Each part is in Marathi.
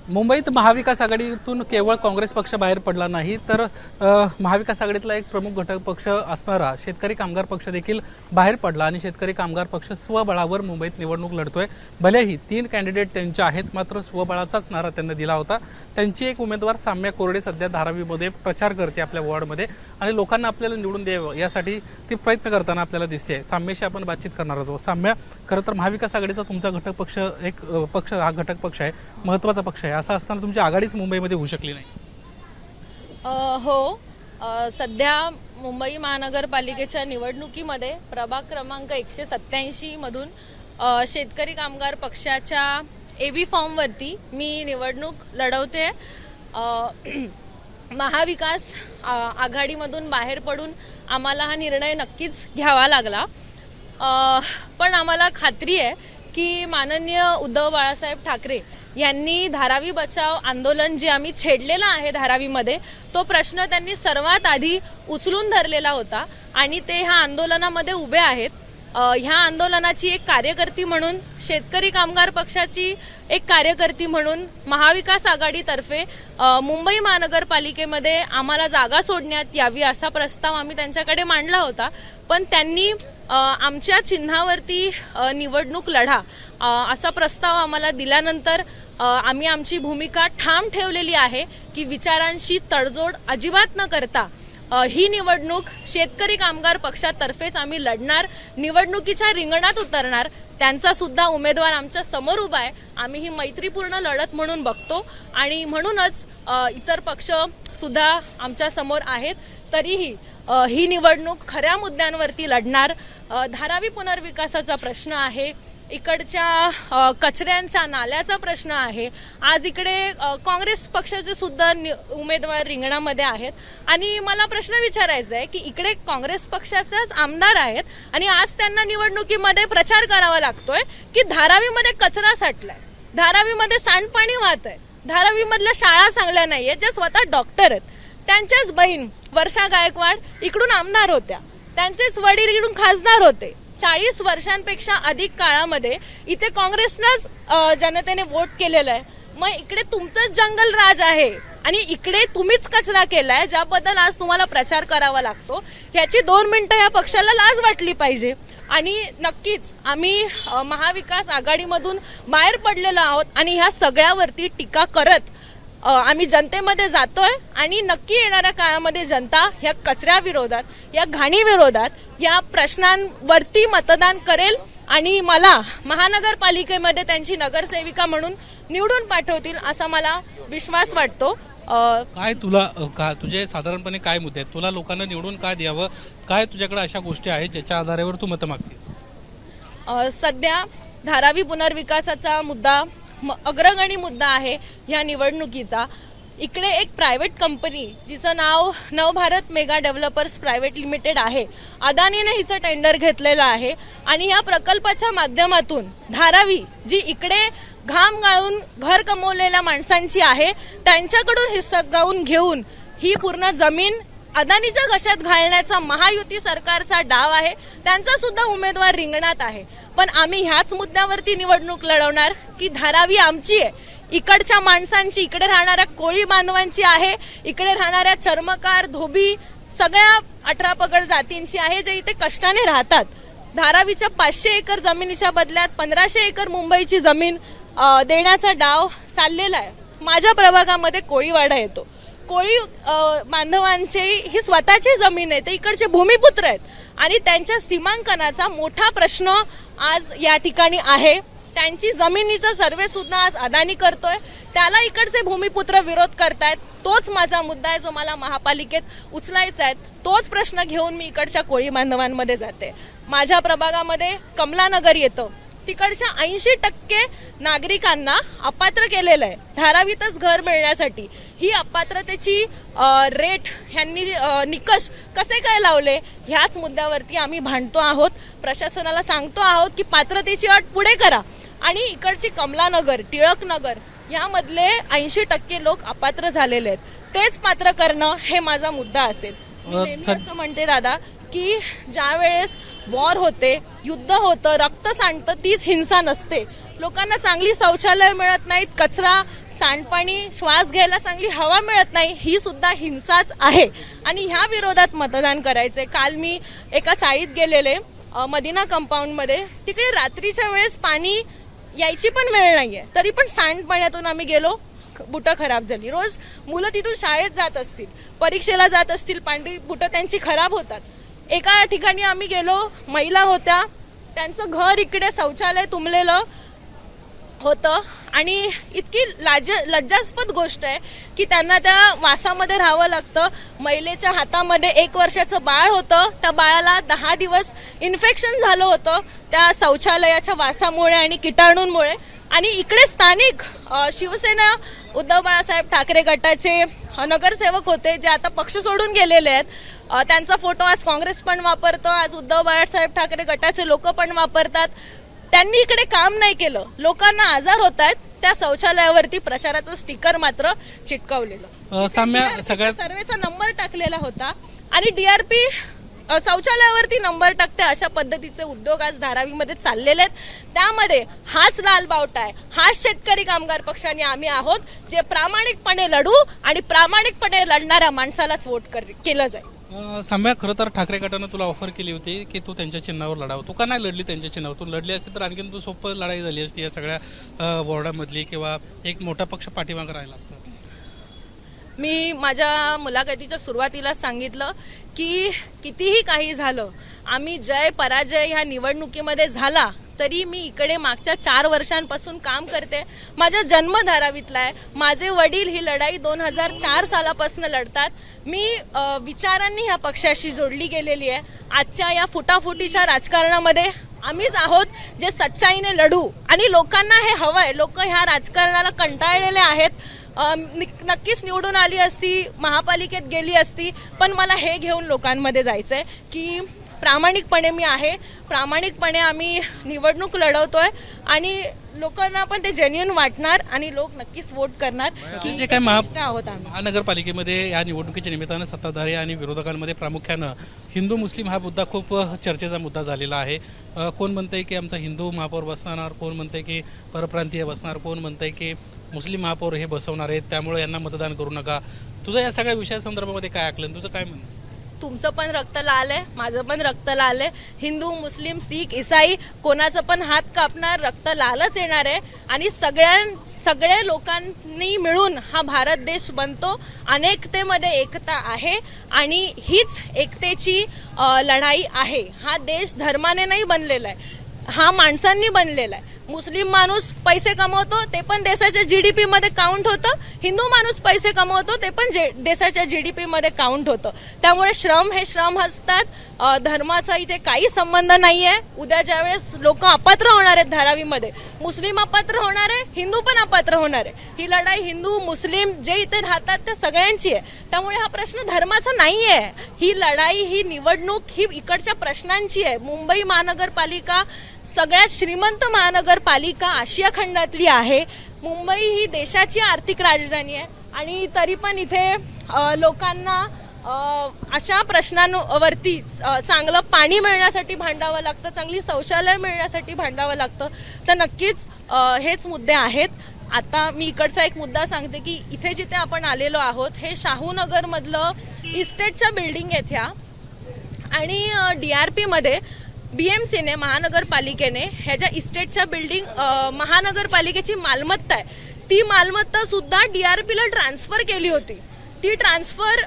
मुंबईत महाविकास आघाडीतून केवळ काँग्रेस पक्ष बाहेर पडला नाही तर महाविकास आघाडीतला एक प्रमुख घटक पक्ष असणारा शेतकरी कामगार पक्ष देखील बाहेर पडला आणि शेतकरी कामगार पक्ष स्वबळावर मुंबईत निवडणूक लढतोय। भलेही 3 कॅन्डिडेट त्यांचे आहेत, मात्र स्वबळाचाच नारा त्यांनी दिला होता। त्यांची एक उमेदवार साम्या कोरडे सध्या धारावीमध्ये प्रचार करते आपल्या वॉर्डमध्ये आणि लोकांना आपल्याला निवडून द्यावं यासाठी ती प्रयत्न करताना आपल्याला दिसते। साम्याशी आपण बातचीत करणार आहोत। साम्या, खरं तर महाविकास आघाडीचा तुमचा घटक पक्ष एक पक्ष हा घटक पक्ष आहे, महत्त्वाचा पक्ष आहे, असं असताना तुमची आघाडीच मुंबईमध्ये होऊ शकली नाही। सध्या मुंबई महानगरपालिकेच्या निवडणुकीमध्ये प्रभाग क्रमांक 187 मधून शेतकरी कामगार पक्षाच्या एबी फॉर्मवरती मी निवडणूक लढवते। महाविकास आघाडीमधून बाहेर पडून आम्हाला हा निर्णय नक्कीच घ्यावा लागला, पण आम्हाला खात्री आहे की माननीय उद्धव बाळासाहेब ठाकरे यांनी धारावी बचाव आंदोलन जे आम्ही छेडलेलं आहे धारावीमध्ये, तो प्रश्न त्यांनी सर्वात आधी उचलून धरलेला होता आणि ते ह्या आंदोलनामध्ये उभे आहेत। ह्या आंदोलनाची एक कार्यकर्ती म्हणून, शेतकरी कामगार पक्षाची एक कार्यकर्ती म्हणून महाविकास आघाडीतर्फे मुंबई महानगरपालिकेमध्ये आम्हाला जागा सोडण्यात यावी असा प्रस्ताव आम्ही त्यांच्याकडे मांडला होता, पण त्यांनी आमच्या चिन्हावरती निवडणूक लढा असा प्रस्ताव आम्हाला दिल्यानंतर आम्ही आमची भूमिका ठाम ठेवलेली आहे की विचारांशी तडजोड अजिबात न करता ही निवडणूक शेतकरी कामगार पक्षातर्फेच आम्ही लढणार, निवडणुकीच्या रिंगणात उतरणार। त्यांचा सुद्धा उमेदवार आमच्या समोर उभा आहे। आम्ही ही मैत्रीपूर्ण लढत म्हणून बघतो आणि म्हणूनच इतर पक्ष सुद्धा आमच्या समोर आहेत। तरीही ही निवडणूक खऱ्या मुद्द्यांवरती लढणार। धारावी पुनर्विकासाचा प्रश्न आहे, इकडच्या कचऱ्यांच्या नाल्याचा प्रश्न आहे। आज इकडे काँग्रेस पक्षाचे सुद्धा उमेदवार रिंगणामध्ये आहेत आणि मला प्रश्न विचारायचा आहे की इकडे काँग्रेस पक्षाचाच आमदार आहेत आणि आज त्यांना निवडणुकीमध्ये प्रचार करावा लागतोय की धारावीमध्ये कचरा साठलाय, धारावीमध्ये सांडपाणी वाहत आहे, धारावीमधल्या शाळा चांगल्या नाहीये, जे स्वतः डॉक्टर आहेत। त्यांच्याच बहीण वर्षा गायकवाड इकडून आमदार होत्या, त्यांचेच वडील इकडून खासदार होते। 40 वर्षांपेक्षा अधिक काळामध्ये इथे काँग्रेसनंच जनतेने वोट केलेलं आहे। मग इकडे तुमचंच जंगल राज आहे आणि इकडे तुम्हीच कचरा केलाय, ज्याबद्दल आज तुम्हाला प्रचार करावा लागतो। ह्याची 2 मिनिटं या पक्षाला लाज वाटली पाहिजे आणि नक्कीच आम्ही महाविकास आघाडीमधून बाहेर पडलेलो आहोत आणि ह्या सगळ्यावरती टीका करत आम्ही जनतेमध्ये जातोय आणि नक्की येणाऱ्या काळामध्ये जनता ह्या कचऱ्या विरोधात, या घाणी विरोधात, या प्रश्नांवरती मतदान करेल आणि मला महानगरपालिकेमध्ये त्यांची नगरसेविका म्हणून निवडून पाठवतील असा मला विश्वास वाटतो। काय तुझे साधारणपणे काय मुद्दे आहेत? तुला लोकांना निवडून काय द्यावं? काय तुझ्याकडे अशा गोष्टी आहेत ज्याच्या आधारावर तू मतं मागतेस? सध्या धारावी पुनर्विकासाचा मुद्दा अग्रगणी मुद्दा आहे ह्या निवडणुकीचा। इकडे एक प्रायव्हेट कंपनी जिचं नाव नवभारत मेगा डेव्हलपर्स प्रायव्हेट लिमिटेड आहे, अदानीने हिचं टेंडर घेतलेलं आहे आणि या प्रकल्पाच्या माध्यमातून धारावी जी इकडे घाम गाळून घर कमवलेल्या माणसांची आहे त्यांच्याकडून हिस्सागावून घेऊन ही पूर्ण जमीन अदानीच्या घशात घालण्याचा महायुती सरकारचा डाव आहे। त्यांचा सुद्धा उमेदवार रिंगणात आहे, पण आम्ही ह्याच मुद्द्यावरती निवडणूक लढवणार की धारावी आमची आहे, इकडच्या माणसांची, इकडे राहणाऱ्या कोळी बांधवांची आहे, इकडे राहणाऱ्या चर्मकार, धोबी सगळ्या 18 पगड जातींची आहे जे इथे कष्टाने राहतात। धारावीच्या 500 एकर जमिनीच्या बदल्यात 1500 एकर मुंबईची जमीन देण्याचा डाव चाललेला आहे। माझ्या प्रभागामध्ये कोळीवाडा येतो, कोळी बांधवांची ही स्वतःची जमीन आहे, ते इकडचे भूमिपुत्र आहेत आणि त्यांच्या सीमांकनाचा मोठा प्रश्न आज या ठिकाणी आहे। त्यांची जमिनीचा सर्वे सुद्धा आज अदानी करतोय, त्याला इकडचे भूमिपुत्र विरोध करतायत। तोच माझा मुद्दा आहे जो मला महापालिकेत उचलायचा आहे। तोच प्रश्न घेऊन मी इकडच्या कोळी बांधवांमध्ये जाते। माझ्या प्रभागामध्ये कमलानगर येतं, तिकडच्या 80% नागरिकांना अपात्र केलेलं आहे धारावीतच घर मिळण्यासाठी। ही अपात्रतेची रेट ह्यांनी निकष कसे काय लावले ह्याच मुद्द्यावरती आम्ही भांडतो आहोत, प्रशासनाला सांगतो आहोत की पात्रतेची अट पुढे करा आणि इकडची कमलानगर, टिळकनगर यामधले 80% लोक अपात्र झालेले आहेत, तेच पात्र करणं हे माझा मुद्दा असेल। मी असं म्हणते दादा की ज्या वेळेस वॉर होते, युद्ध होतं, रक्त सांडतं, तीच हिंसा नसते। लोकांना चांगली शौचालय मिळत नाहीत, कचरा सांडपाणी, श्वास घ्यायला चांगली हवा मिळत नाही, ही सुद्धा हिंसाच आहे आणि ह्या विरोधात मतदान करायचंय. काल मी एका चाळीत गेलेले मदिना कंपाऊंडमध्ये, तिकडे रात्रीच्या वेळेस पाणी यायची पण वेळ नाहीये, तरी पण सांडपाण्यातून आम्ही गेलो, बुटं खराब झाली. रोज मुलं तिथून शाळेत जात असतील, परीक्षेला जात असतील, पांढरी बुटं त्यांची खराब होतात. एका ठिकाणी आम्ही गेलो, महिला होत्या, त्यांचं घर इकडे शौचालय तुंबलेलं होतं आणि इतकी लज्जास्पद गोष्ट आहे की त्यांना त्या वासामध्ये राहावं लागतं. महिलेच्या हातामध्ये 1 वर्षाचं बाळ होतं, त्या बाळाला 10 दिवस इन्फेक्शन झालं होतं त्या शौचालयाच्या वासामुळे आणि किटाणूंमुळे. आणि इकडे स्थानिक शिवसेना उद्धव बाळासाहेब ठाकरे गटाचे नगरसेवक होते, जे आता पक्ष सोडून गेलेले आहेत. त्यांचा फोटो आज काँग्रेस पण वापरतो, आज उद्धव बाळासाहेब ठाकरे गटाचे लोक पण वापरतात. त्यांनी इकडे काम नाही केलं, लोकांना आजार होत आहेत, त्या शौचालयावरती प्रचाराचं स्टिकर मात्र चिटकवलेलं. सर्वेचा नंबर टाकलेला होता आणि डीआरपी शौचालयावरती नंबर टाकते, अशा पद्धतीचे उद्योग आज धारावीमध्ये चाललेले आहेत. त्यामध्ये हाच लाल बावटा आहे, हाच शेतकरी कामगार पक्ष आणि आम्ही आहोत, जे प्रामाणिकपणे लढू आणि प्रामाणिकपणे लढणाऱ्या माणसालाच वोट केलं जाईल. साम्या, खरं तर ठाकरे गटानं तुला ऑफर केली होती की तू त्यांच्या चिन्हावर लढावं, तू का नाही लढली त्यांच्या चिन्हावर? तू लढली असती तर आणखीन तू सोपं लढाई झाली असती या सगळ्या वॉर्डामधली, किंवा एक मोठा पक्ष पाठीमागे राहिला असता. मी माझ्या मुलाखतीच्या सुरुवातीला सांगितलं की कितीही काही झालं, आम्ही जय पराजय ह्या निवडणुकीमध्ये झाला तरी मी इकडे मागच्या 4 वर्षांपासून काम करते. माझा जन्म धारावीतला आहे, माझे वडील ही लढाई 2004 सालापासून लढतात. मी विचारांनी ह्या पक्षाशी जोडली गेलेली आहे. आजच्या या फुटाफुटीच्या राजकारणामध्ये आम्हीच आहोत जे सच्चाईने लढू आणि लोकांना हे हवंय. लोक ह्या राजकारणाला कंटाळलेले आहेत. नक्कीच निवडून आली असती, महापालिकेत गेली असती, पण मला हे घेऊन लोकांमध्ये जायचंय की प्रामाणिकपणे मी आहे, प्रामाणिकपणे आम्ही निवडणूक लढवतोय आणि लोकांना पण ते जेन्युइन वाटणार आणि लोक नक्कीच वोट करणार की जे काय आहोत आम्ही. महानगरपालिकेमध्ये या निवडणुकीच्या निमित्तानं सत्ताधारी आणि विरोधकांमध्ये प्रामुख्यानं हिंदू मुस्लिम हा मुद्दा खूप चर्चेचा मुद्दा झालेला आहे. कोण म्हणतंय की आमचा हिंदू महापौर बसणार, कोण म्हणतंय की परप्रांतीय बसणार, कोण म्हणतंय की मुस्लिम महापौर हे बसवणार आहेत, त्यामुळे यांना मतदान करू नका. तुझं या सगळ्या विषयासंदर्भामध्ये काय आकलन, तुझं काय म्हणणं? तुमचं पण रक्त लाल आहे, माझं पण रक्त लाल आहे. हिंदू, मुस्लिम, शीख, ईसाई कोणाचं पण हात कापणार, रक्त लालच येणार आहे आणि सगळे लोकांनी मिळून हा भारत देश बनतो. अनेकतेमध्ये एकता आहे आणि हीच एकतेची लढाई आहे. हा देश धर्माने नाही बनलेला आहे, हा माणसांनी बनलेला आहे. मुस्लिम माणूस पैसे कमवतो, ते पण देशाच्या जीडीपी मध्ये काउंट होतं. हिंदू माणूस पैसे कमवतो, ते पण देशाच्या जीडीपी मध्ये काउंट होतं. त्यामुळे श्रम हे श्रम असतात. धर्माचा इथे काही संबंध नाहीये. उद्या ज्यावेळेस लोक अपात्र होणार आहेत धारावीमध्ये, मुस्लिम अपात्र होणार आहे, हिंदू पण अपात्र होणार आहे. ही लढाई हिंदू मुस्लिम जे इथे राहतात त्या सगळ्यांची आहे. त्यामुळे हा प्रश्न धर्माचा नाहीये. ही लढाई, ही निवडणूक ही इकडच्या प्रश्नांची आहे. मुंबई महानगरपालिका सगळ्यात श्रीमंत महानगरपालिका आशिया खंडातली आहे. मुंबई ही देशाची आर्थिक राजधानी आहे आणि तरी पण इथे लोकांना अशा प्रश्नांवरती चांगलं पाणी मिळण्यासाठी भांडावं लागतं, चांगली शौचालय मिळण्यासाठी भांडावं लागतं. तर नक्कीच हेच मुद्दे आहेत. आता मी इकडचा एक मुद्दा सांगते की इथे जिथे आपण आलेलो आहोत हे शाहूनगर मधलं इस्टेटच्या बिल्डिंग आहेत ह्या, आणि डीआरपी मध्ये बीएमसीने महानगरपालिकेने ह्याच्या इस्टेटच्या बिल्डिंग महानगरपालिकेची मालमत्ता आहे, ती मालमत्ता सुद्धा डीआरपीला ट्रान्सफर केली होती. ती ट्रान्सफर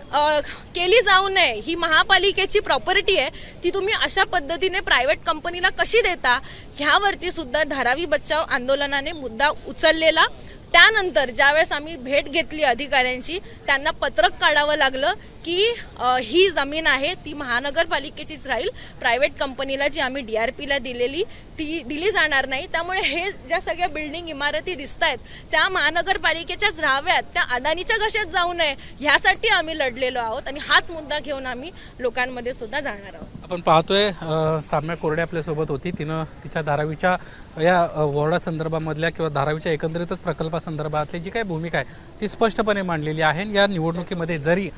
केली जाऊ नये, ही महापालिकेची प्रॉपर्टी आहे, ती तुम्ही अशा पद्धतीने प्रायव्हेट कंपनीला कशी देता, ह्यावरती सुद्धा धारावी बचाव आंदोलनाने मुद्दा उचललेला. त्यानंतर ज्यावेळेस आम्ही भेट घेतली अधिकाऱ्यांची, त्यांना पत्रक काढावं लागलं की ही जमीन आहे ती महानगरपालिकेचीच राहील, प्रायव्हेट कंपनीला जी आम्ही डीआरपीला दिलेली ती दिली जाणार नाही. त्यामुळे हे ज्या सगळ्या बिल्डिंग इमारती दिसत आहेत त्या महानगरपालिकेच्याच राहाव्यात, त्या अदानीच्या कशात जाऊ नये, ह्यासाठी आम्ही लढलेलो आहोत आणि हाच मुद्दा घेऊन आम्ही लोकांमध्ये सुद्धा जाणार आहोत. आपण पाहतोय साम्या कोरडे आपल्यासोबत होती. तिनं तिच्या धारावीच्या या वॉर्डासंदर्भामधल्या किंवा धारावीच्या एकंदरीतच प्रकल्पासंदर्भातली जी काही भूमिका आहे ती स्पष्टपणे मांडलेली आहे. या निवडणुकीमध्ये जरी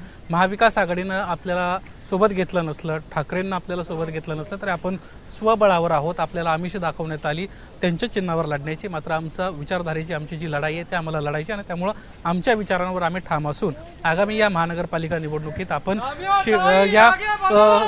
महाविकास आघाडीनं आपल्याला सोबत घेतलं नसलं, ठाकरेंना आपल्याला सोबत घेतलं नसलं तरी आपण स्वबळावर आहोत. आपल्याला आमिष दाखवण्यात आली त्यांच्या चिन्हावर लढण्याची. मात्र आमचा विचारधारेची आमची जी लढाई आहे ते आम्हाला लढायची आणि त्यामुळं आमच्या विचारांवर आम्ही ठाम असून आगामी या महानगरपालिका निवडणुकीत आपण या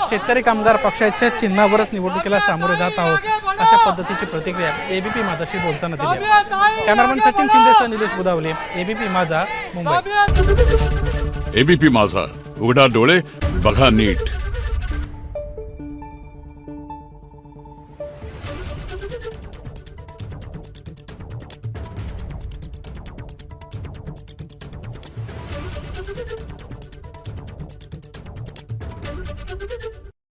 शेतकरी कामगार पक्षाच्या चिन्हावरच निवडणुकीला सामोरे जात आहोत अशा पद्धतीची प्रतिक्रिया एबीपी माझाशी बोलताना दिली आहे. कॅमेरामॅन सचिन शिंदेसह निलेश बुदावले, एबीपी माझा, मुंबई. एबीपी माझा, उघडा डोळे बघा नीट.